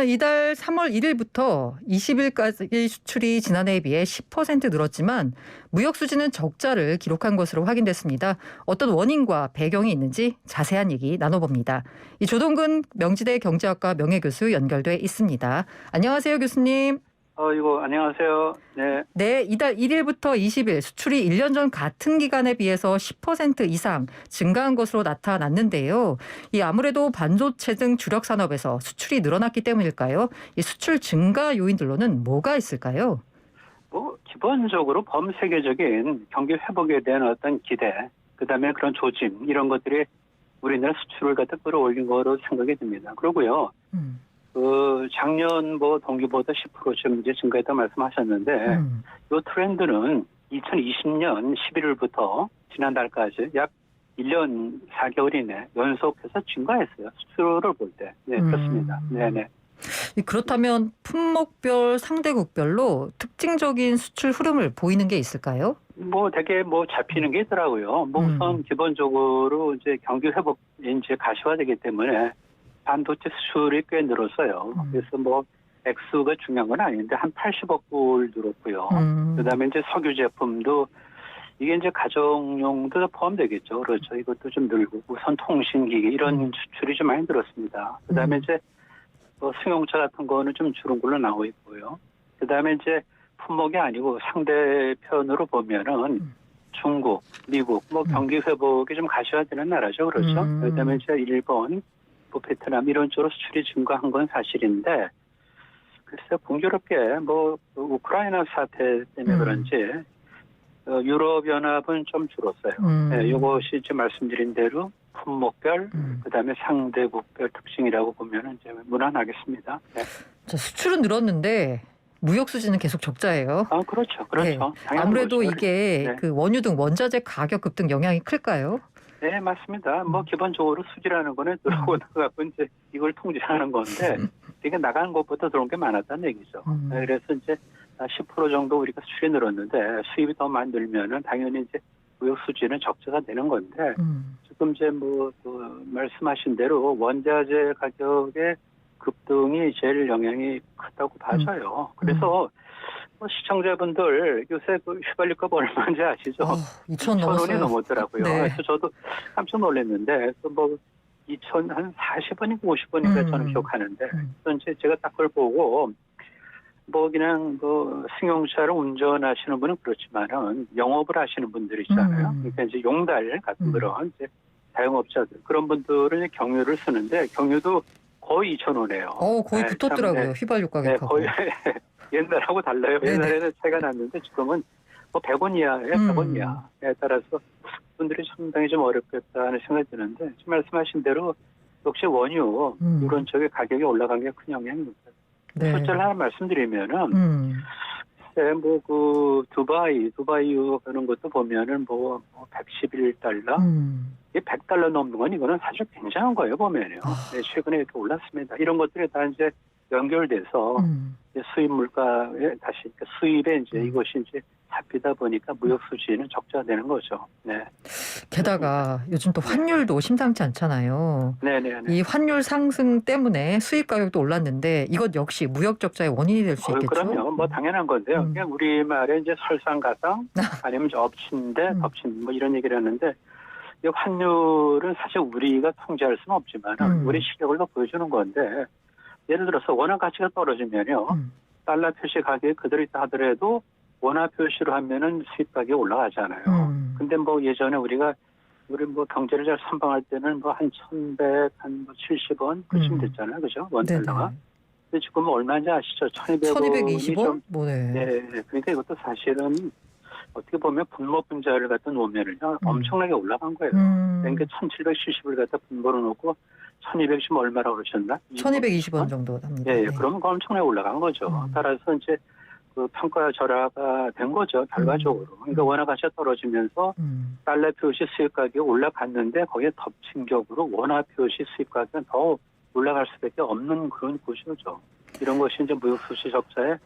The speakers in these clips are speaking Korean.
이달 3월 1일부터 20일까지 수출이 지난해에 비해 10% 늘었지만 무역 수지는 적자를 기록한 것으로 확인됐습니다. 어떤 원인과 배경이 있는지 자세한 얘기 나눠봅니다. 이 조동근 명지대 경제학과 명예교수 연결돼 있습니다. 안녕하세요, 교수님. 안녕하세요. 네. 네, 이달 1일부터 20일 수출이 1년 전 같은 기간에 비해서 10% 이상 증가한 것으로 나타났는데요. 이 아무래도 반도체 등 주력 산업에서 수출이 늘어났기 때문일까요? 이 수출 증가 요인들로는 뭐가 있을까요? 기본적으로 범세계적인 경기 회복에 대한 어떤 기대, 그다음에 그런 조짐 이런 것들이 우리나라 수출을 갖다 끌어올린 거로 생각이 듭니다. 그러고요. 작년 동기보다 10%좀 이제 증가했다 말씀하셨는데, 이 트렌드는 2020년 11월부터 지난달까지 약 1년 4개월 이내 연속해서 증가했어요. 수출을 볼 때. 네, 그렇습니다. 네네. 그렇다면 품목별, 상대국별로 특징적인 수출 흐름을 보이는 게 있을까요? 되게 잡히는 게 있더라고요. 우선 기본적으로 이제 경기 회복이 이제 가시화되기 때문에 반도체 수출이 꽤 늘었어요. 그래서 액수가 중요한 건 아닌데 한 80억 불 늘었고요. 그다음에 이제 석유 제품도 이게 이제 가정용도 포함되겠죠. 그렇죠. 이것도 좀 늘고 우선 통신기기 이런 수출이 좀 많이 늘었습니다. 그다음에 이제 승용차 같은 거는 좀 줄은 걸로 나오고 있고요. 그다음에 이제 품목이 아니고 상대편으로 보면은 중국, 미국 경기 회복이 좀 가시화되는 나라죠. 그렇죠. 그다음에 이제 일본, 베트남 이런 쪽으로 수출이 증가한 건 사실인데, 글쎄 공교롭게 우크라이나 사태 때문에 그런지 유럽 연합은 좀 줄었어요. 네, 이것이 이제 말씀드린 대로 품목별, 그다음에 상대국별 특징이라고 보면은 이제 무난하겠습니다. 네. 자, 수출은 늘었는데 무역 수지는 계속 적자예요. 그렇죠. 네. 아무래도 거죠. 이게 네. 그 원유 등 원자재 가격 급등 영향이 클까요? 네, 맞습니다. 기본적으로 수지라는 거는 들어오다가 이제 이걸 통제하는 건데, 이게 나가는 것보다 들어온 게 많았다는 얘기죠. 네, 그래서 이제 10% 정도 우리가 수출이 늘었는데, 수입이 더 많이 늘면은 당연히 이제 무역 수지는 적자가 되는 건데, 지금 이제 말씀하신 대로 원자재 가격의 급등이 제일 영향이 크다고 봐져요. 그래서 시청자분들 요새 휘발유값 얼마인지 아시죠? 2,000 원이 넘었더라고요. 네. 그래서 저도 깜짝 놀랐는데 2,000 한 40원인가 50원인가 저는 기억하는데, 그래서 이제 제가 딱 그걸 보고 그냥 승용차를 운전하시는 분은 그렇지만은 영업을 하시는 분들 있잖아요. 그러니까 이제 용달 같은 그런 이제 자영업자들 그런 분들은 이제 경유를 쓰는데 경유도 거의 2,000원이에요. 거의 붙었더라고요. 휘발유 가격하고. 거의 옛날하고 달라요. 네네. 옛날에는 차이가 났는데 지금은 100원 이하예요. 100원 이하에 따라서 분들이 상당히 좀 어렵겠다는 생각이 드는데, 지금 말씀하신 대로 역시 원유 이런 쪽의 가격이 올라간 게 큰 영향입니다. 네. 숫자를 하나 말씀드리면은 두바이 가는 것도 보면은 111달러, 이게 100달러 넘는 건 이거는 사실 굉장한 거예요, 보면요. 네, 최근에 이렇게 올랐습니다. 이런 것들이 다 이제 연결돼서 이제 수입 물가에 다시 수입에 이제 이것이 이제 잡히다 보니까 무역 수지는 적자되는 거죠. 네. 게다가 요즘 또 환율도 심상치 않잖아요. 네네네. 이 환율 상승 때문에 수입 가격도 올랐는데 이것 역시 무역 적자의 원인이 될 수 있겠죠? 그럼요. 당연한 건데요. 그냥 우리말에 이제 설상가상 아니면 엎친데 덮친 이런 얘기를 하는데, 이 환율은 사실 우리가 통제할 수는 없지만 우리 실력을 더 보여주는 건데, 예를 들어서 원화 가치가 떨어지면요. 달러 표시 가격이 그대로 있다 하더라도 원화 표시로 하면은 수입 가격이 올라가잖아요. 근데 예전에 우리 경제를 잘 선방할 때는 한 1,100, 한 70원 그쯤 됐잖아요. 그죠? 원 달러가. 근데 지금은 얼마인지 아시죠? 1,220원? 네. 그러니까 이것도 사실은 어떻게 보면 분모 분자를 갖다 놓으면은요, 엄청나게 올라간 거예요. 그러니까 1,770을 갖다 분모로 놓고 1,210 얼마라고 그러셨나? 1,220원 정도 합니다. 네. 그러면 엄청나게 올라간 거죠. 따라서 이제 평가 절하가 된 거죠, 결과적으로. 그러니까 원화 가치가 떨어지면서 달러 표시 수입 가격이 올라갔는데 거기에 덮친 격으로 원화 표시 수입 가격은 더 올라갈 수밖에 없는 그런 구조죠. 이런 것이 이제 무역 수지 적자의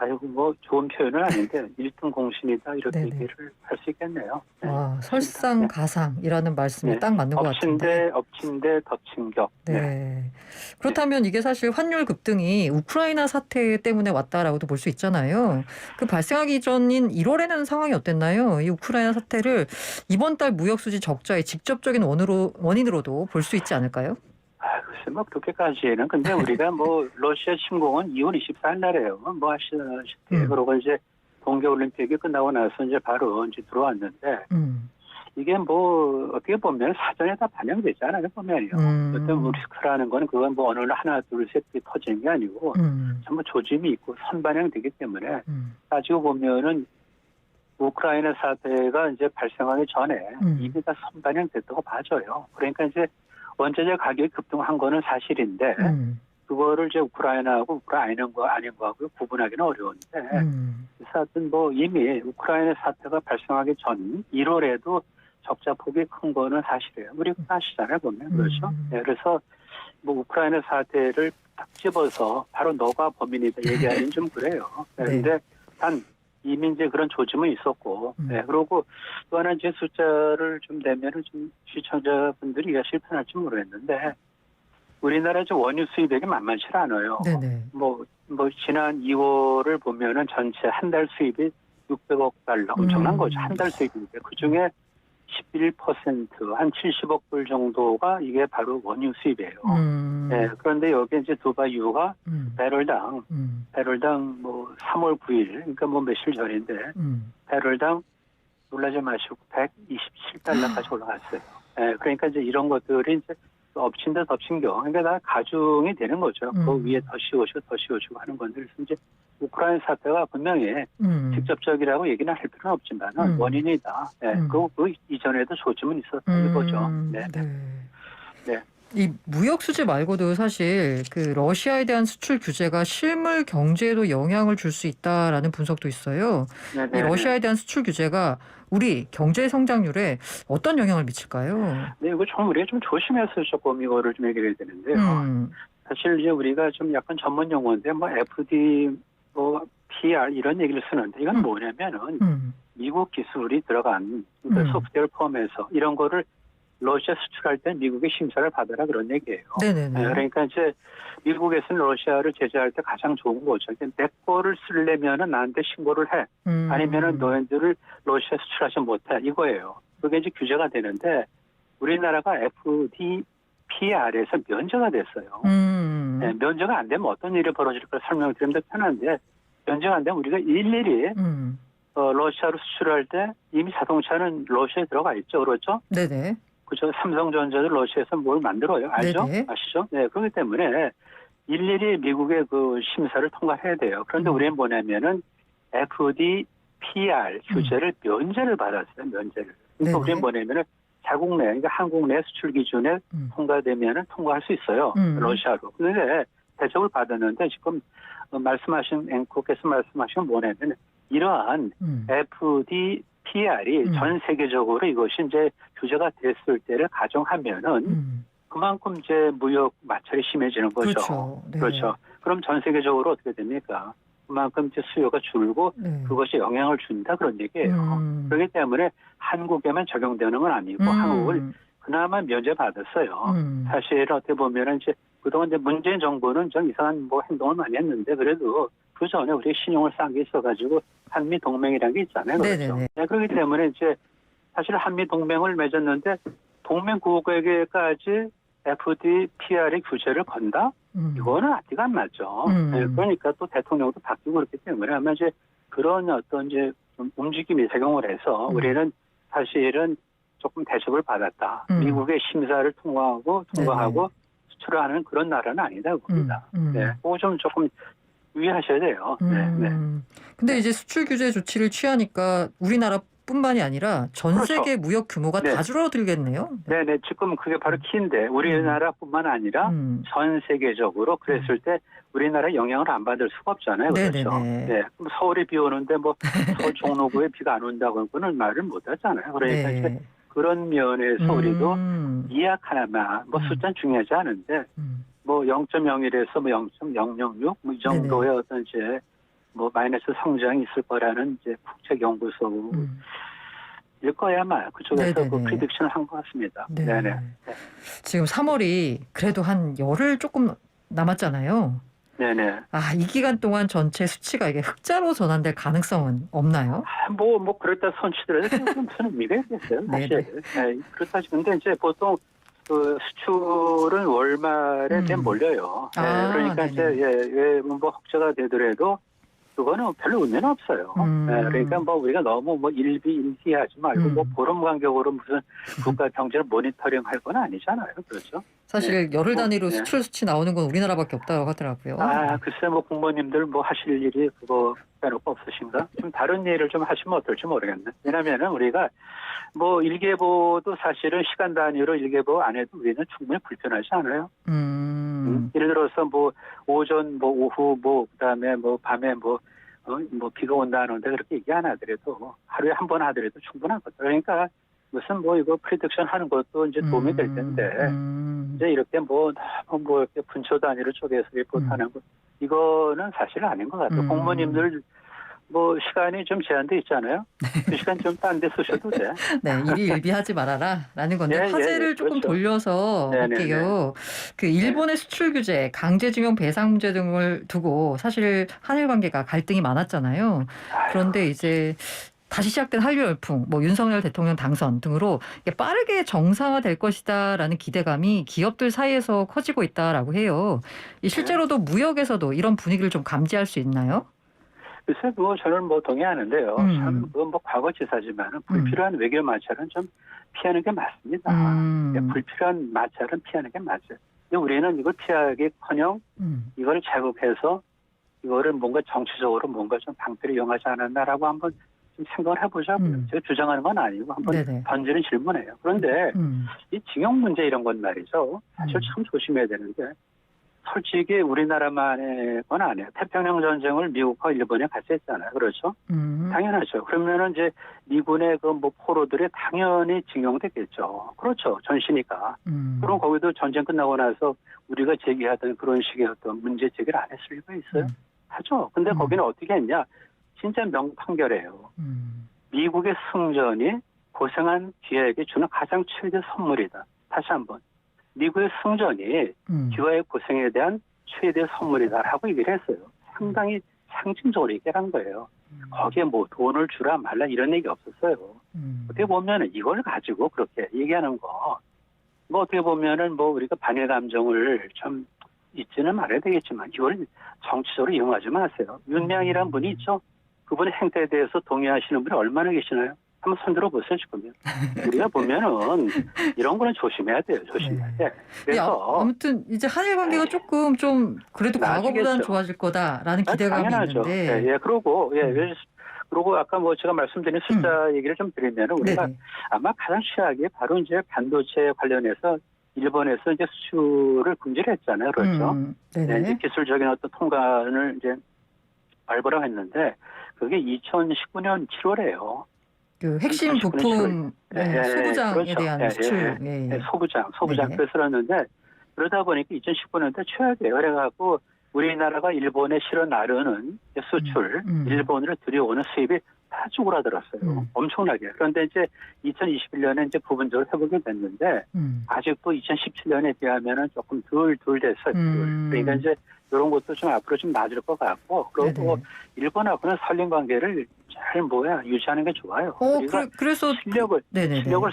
아이고 뭐 좋은 표현은 아닌데 1등 공신이다 이렇게 네네. 얘기를 할 수 있겠네요. 네. 와, 네. 설상가상이라는 말씀이 네. 딱 맞는 것 같은데. 엎친 데 덮친 격. 네. 네. 그렇다면 이게 사실 환율 급등이 우크라이나 사태 때문에 왔다라고도 볼 수 있잖아요. 그 발생하기 전인 1월에는 상황이 어땠나요? 이 우크라이나 사태를 이번 달 무역 수지 적자의 직접적인 원인으로도 볼 수 있지 않을까요? 글쎄 뭐 그렇게까지는 근데 우리가 뭐 러시아 침공은 2월 24일 날이에요. 뭐 아시다시피 그러고 이제 동계올림픽이 끝나고 나서 이제 바로 이제 들어왔는데 이게 뭐 어떻게 보면 사전에 다 반영되지 않아요 보면요. 어떤 리스크라는 건 그건 뭐 어느 날 하나 둘 셋 터지는 게 아니고 전부 조짐이 있고 선반영되기 때문에 따지고 보면은 우크라이나 사태가 이제 발생하기 전에 이미 다 선반영됐다고 봐져요. 그러니까 이제 원자재 가격이 급등한 거는 사실인데 그거를 이제 우크라이나하고 우크라이나인 거 아닌 거하고 구분하기는 어려운데 그래서 하여튼 뭐 이미 우크라이나 사태가 발생하기 전 1월에도 적자 폭이 큰 거는 사실이에요. 우리 아시잖아요 보면 그렇죠. 네, 그래서 뭐 우크라이나 사태를 딱 집어서 바로 너가 범인이다 얘기하기는 좀 그래요. 그런데 단 이미 이제 그런 조짐은 있었고, 네, 그리고 또 하나 이제 숫자를 좀 내면은 좀 시청자분들이 이해하실 편할지 모르겠는데, 우리나라 좀 원유 수입액이 만만치 않아요. 네네. 뭐 지난 2월을 보면은 전체 한 달 수입이 600억 달러, 엄청난 거죠. 한 달 수입인데, 그 중에 11%, 한 70억 불 정도가 이게 바로 원유 수입이에요. 네, 그런데 여기 이제 두바이유가 배럴당 뭐 3월 9일, 그러니까 뭐 며칠 전인데, 배럴당 놀라지 마시고 127달러까지 올라갔어요. 네, 그러니까 이제 이런 것들이 이제 엎친 데 덮친 겨. 그러니까 다 가중이 되는 거죠. 그 위에 더 씌워주고 하는 건데, 그래서 이제 우크라이나 사태가 분명히 직접적이라고 얘기는 할 필요는 없지만 원인이다. 네, 그 이전에도 조짐은 있었던 거죠. 네. 네. 이 무역 수지 말고도 사실 그 러시아에 대한 수출 규제가 실물 경제에도 영향을 줄 수 있다라는 분석도 있어요. 네네. 이 러시아에 대한 수출 규제가 우리 경제 성장률에 어떤 영향을 미칠까요? 네, 이거 좀 우리가 좀 조심해서 조금 이거를 좀 얘기를 해야 되는데요. 사실 이제 우리가 좀 약간 전문 용어인데 뭐 FD, 뭐 PR 이런 얘기를 쓰는데 이건 뭐냐면은 미국 기술이 들어간 그러니까 소프트웨어를 포함해서 이런 거를 러시아 수출할 때 미국의 심사를 받아라 그런 얘기예요. 네네네. 네, 그러니까 이제 미국에서는 러시아를 제재할 때 가장 좋은 거죠. 내 거를 쓰려면은 나한테 신고를 해. 아니면은 너희들을 러시아 수출하지 못해. 이거예요. 그게 이제 규제가 되는데 우리나라가 FDPR에서 면제가 됐어요. 네, 면제가 안 되면 어떤 일이 벌어질까 설명을 드리면 더 편한데 면제가 안 되면 우리가 일일이 러시아로 수출할 때 이미 자동차는 러시아에 들어가 있죠. 그렇죠? 네네. 그죠. 삼성전자도 러시아에서 뭘 만들어요. 알죠? 네네. 아시죠? 네. 그렇기 때문에 일일이 미국의 그 심사를 통과해야 돼요. 그런데 우리는 뭐냐면은 FDPR 규제를 면제를 받았어요. 면제를. 그러니까 우리는 뭐냐면은 자국 내, 그러니까 한국 내 수출 기준에 통과되면은 통과할 수 있어요. 러시아로. 그런데 대접을 받았는데 지금 말씀하신 앵커께서 말씀하신 건 뭐냐면 이러한 FDPR이 전 세계적으로 이것이 이제 규제가 됐을 때를 가정하면은 그만큼 이제 무역 마찰이 심해지는 거죠. 그렇죠. 네. 그렇죠. 그럼 전 세계적으로 어떻게 됩니까? 그만큼 이제 수요가 줄고 그것이 영향을 준다 그런 얘기예요. 그렇기 때문에 한국에만 적용되는 건 아니고 한국을 그나마 면제받았어요. 사실 어떻게 보면은 이제 그동안 이제 문재인 정부는 좀 이상한 뭐 행동을 많이 했는데 그래도 그 전에 우리 신용을 쌓은 게 있어가지고 한미 동맹이라는 게 있잖아요. 그렇죠. 네, 그렇기 때문에 이제 사실 한미 동맹을 맺었는데 동맹국에게까지 FDPR의 규제를 건다? 이거는 앞뒤가 안 맞죠. 네, 그러니까 또 대통령도 바뀌고 그렇기 때문에 아마 이제 그런 어떤 이제 좀 움직임이 작용을 해서 우리는 사실은 조금 대접을 받았다. 미국의 심사를 통과하고 수출을 하는 그런 나라는 아니다 봅니다. 네, 그거 좀 조금 유의하셔야 돼요. 네. 근데 이제 수출 규제 조치를 취하니까 우리나라뿐만이 아니라 전 세계 무역 규모가 다 줄어들겠네요. 네. 지금 그게 바로 키인데 우리나라뿐만 아니라 전 세계적으로 그랬을 때 우리나라 영향을 안 받을 수가 없잖아요. 그렇죠. 네. 서울이 비 오는데 뭐 서울 종로구에 비가 안 온다고 그는 말을 못 하잖아요. 그러니까 이제 그런 면에서 우리도 이약하나마 뭐 숫자는 중요하지 않은데 뭐 0.01에서 뭐 0.006 뭐 이 정도의 어떤 이제 뭐 마이너스 성장이 있을 거라는 이제 국책연구소 일 거야 아마 그쪽에서 그 네네네. 프리딕션을 한 것 같습니다. 네. 네네. 지금 3월이 그래도 한 열흘 조금 남았잖아요. 네네. 이 기간 동안 전체 수치가 이게 흑자로 전환될 가능성은 없나요? 뭐 그렇다 손치더라도 무슨 의미가 있겠어요, 사실. 네, 그렇다. 근데 이제 보통 그 수출은 월말에 몰려요. 네, 그러니까 네네. 이제 뭐 흑자가 되더라도 그거는 별로 의미는 없어요. 네, 그러니까 뭐 우리가 너무 뭐 일비일비하지 말고 뭐 보름 간격으로 무슨 국가 경제를 모니터링 할 건 아니잖아요, 그렇죠? 사실 열흘 단위로 네. 수출 수치 나오는 건 우리나라밖에 없다고 하더라고요. 글쎄 뭐 공무원님들 뭐 하실 일이 그거 빼놓고 없으신가? 좀 다른 일을 좀 하시면 어떨지 모르겠네. 왜냐면은 우리가 뭐 일개보도 사실은 시간 단위로 일개보 안 해도 우리는 충분히 불편하지 않아요. 예를 들어서 뭐 오전 뭐 오후 뭐 그다음에 뭐 밤에 뭐 비가 온다 안 온다 그렇게 얘기 안 하더라도 하루에 한 번 하더라도 충분하거든. 그러니까 무슨 뭐 이거 프리딕션 하는 것도 이제 도움이 될 텐데 이제 이렇게 뭐 이렇게 분초 단위로 쪼개서 리포트하는 거 이거는 사실 아닌 것 같아요. 공무원님들 뭐 시간이 좀 제한돼 있잖아요. 그 시간 좀 딴 데 쓰셔도 돼. 네, 일희일비하지 말아라라는 건데 화제를 조금 그렇죠. 돌려서 할게요. 그 일본의 수출 규제, 강제징용 배상 문제 등을 두고 사실 한일 관계가 갈등이 많았잖아요. 그런데 이제 다시 시작된 한류 열풍, 뭐 윤석열 대통령 당선 등으로 이게 빠르게 정상화될 것이다라는 기대감이 기업들 사이에서 커지고 있다라고 해요. 실제로도 무역에서도 이런 분위기를 좀 감지할 수 있나요? 글쎄, 그거 저는 뭐 동의하는데요. 참, 그건 뭐 과거지사지만 불필요한 외교 마찰은 좀 피하는 게 맞습니다. 불필요한 마찰은 피하는 게 맞아요. 근데 우리는 이걸 피하기커녕 이걸 자극해서 이거를 뭔가 정치적으로 뭔가 좀 방패를 이용하지 않았나라고 한번 좀 생각을 해보자고요. 제가 주장하는 건 아니고 한번 던지는 질문이에요. 그런데 이 징용 문제 이런 건 말이죠. 사실 참 조심해야 되는데 솔직히 우리나라만의 건 아니에요. 태평양 전쟁을 미국과 일본에 같이 했잖아요. 그렇죠? 당연하죠. 그러면은 이제 미군의 그 뭐 포로들이 당연히 징용됐겠죠. 그렇죠. 전시니까. 그럼 거기도 전쟁 끝나고 나서 우리가 제기하던 그런 식의 어떤 문제 제기를 안 했을 리가 있어요? 하죠. 근데 거기는 어떻게 했냐? 진짜 명판결이에요. 미국의 승전이 고생한 귀하에게 주는 가장 최대 선물이다. 다시 한번. 미국의 승전이 귀하의 고생에 대한 최대 선물이다라고 얘기를 했어요. 상당히 상징적으로 얘기를 한 거예요. 거기에 뭐 돈을 주라 말라 이런 얘기 없었어요. 어떻게 보면은 이걸 가지고 그렇게 얘기하는 거, 뭐 어떻게 보면은 뭐 우리가 반일 감정을 좀 잊지는 말아야 되겠지만 이걸 정치적으로 이용하지 마세요. 윤명이라는 분이 있죠. 그분의 행태에 대해서 동의하시는 분이 얼마나 계시나요? 한번 손들어 보세요, 지금요. 우리가 보면은 이런 거는 조심해야 돼요, 조심해야 돼. 그래서 아무튼 이제 한일 관계가 조금 좀 그래도 과거보다는 좋아질 거다라는 기대감이 당연하죠. 있는데. 그리고 아까 뭐 제가 말씀드린 숫자 얘기를 좀 드리면 우리가 아마 가장 최악이 바로 이제 반도체 관련해서 일본에서 이제 수출을 금지를 했잖아요, 그렇죠? 이제 기술적인 어떤 통관을 이제 발부를 했는데 그게 2019년 7월에요. 그 핵심 부품 소부장에 대한 수출. 소부장 그랬었는데 그러다 보니까 2019년대 최악이에요. 그래갖고 우리나라가 일본에 실어 나르는 수출, 일본으로 들여오는 수입이 다 쭈그라들었어요. 엄청나게. 그런데 이제 2021년에 이제 부분적으로 회복이 됐는데 아직도 2017년에 비하면은 조금 덜 됐어요. 그러니까 이제 이런 것도 좀 앞으로 좀 나아질 것 같고 그리고 일본하고는 설린 관계를 잘 유지하는 게 좋아요. 우리가 그래서 실력을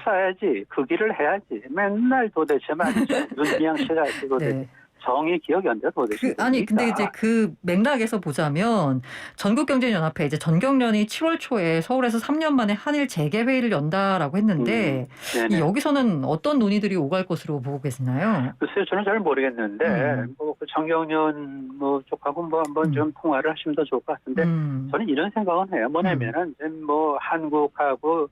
쌓아야지 그 길을 해야지. 맨날 도대체 말이죠. 윤미향 씨가 도대체 정의 기억 연대 도대체. 근데 이제 그 맥락에서 보자면 전국경제연합회 이제 전경련이 7월 초에 서울에서 3년 만에 한일 재개 회의를 연다라고 했는데 여기서는 어떤 논의들이 오갈 것으로 보고 계시나요? 글쎄요, 저는 잘 모르겠는데 뭐 그 전경련 뭐 쪽하고 뭐 한번 좀 통화를 하시면 더 좋을 것 같은데 저는 이런 생각은 해요. 뭐냐면은 뭐 한국하고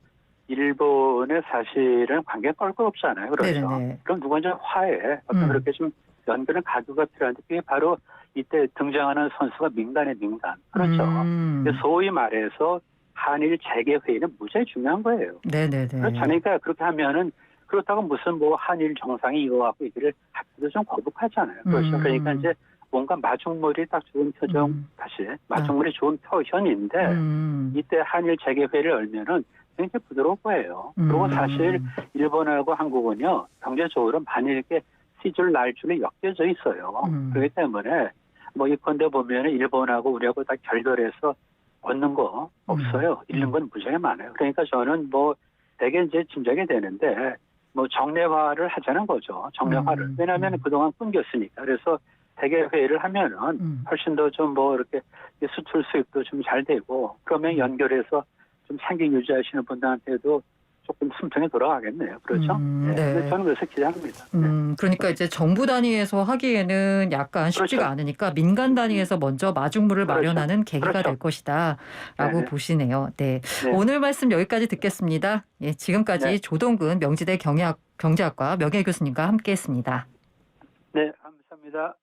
일본의 사실은 관계가 껄끄럽잖아요. 그렇죠. 그럼 누가 이제 화해 어떤 그렇게 좀 연결은 가구가 필요한데 그게 바로 이때 등장하는 선수가 민간의 민간. 그렇죠. 소위 말해서 한일 재개 회의는 무지하게 중요한 거예요. 그러니까 그렇게 하면은 그렇다고 무슨 뭐 한일 정상이 이거 갖고 얘기를 하기도 좀 거북하잖아요. 그렇죠. 그러니까 이제 뭔가 마중물이 딱 좋은 표정, 다시 마중물이 좋은 표현인데 이때 한일 재개회를 열면은 굉장히 부드러울 거예요. 그리고 사실 일본하고 한국은요 경제적으로 만일게 시줄 날줄이 엮여져 있어요. 그렇기 때문에 뭐 이건데 보면은 일본하고 우리하고 다 결별해서 얻는 거 없어요. 잃는 건 무지하게 많아요. 그러니까 저는 뭐 되게 이제 짐작이 되는데 뭐 정례화를 하자는 거죠. 정례화를. 왜냐하면 그동안 끊겼으니까. 그래서 대개회의를 하면은 훨씬 더 좀 뭐 이렇게 수출 수입도 좀 잘 되고 그러면 연결해서 좀 생계 유지하시는 분들한테도 조금 순통이 돌아가겠네요. 그렇죠? 네. 저는 그래서 기대합니다. 네. 그러니까 이제 정부 단위에서 하기에는 약간 쉽지가 그렇죠. 않으니까 민간 단위에서 먼저 마중물을 그렇죠. 마련하는 계기가 그렇죠. 될 것이다라고 네네. 보시네요. 네. 네. 오늘 말씀 여기까지 듣겠습니다. 예, 지금까지 네. 조동근 명지대 경제학과 명예교수님과 함께했습니다. 네, 감사합니다.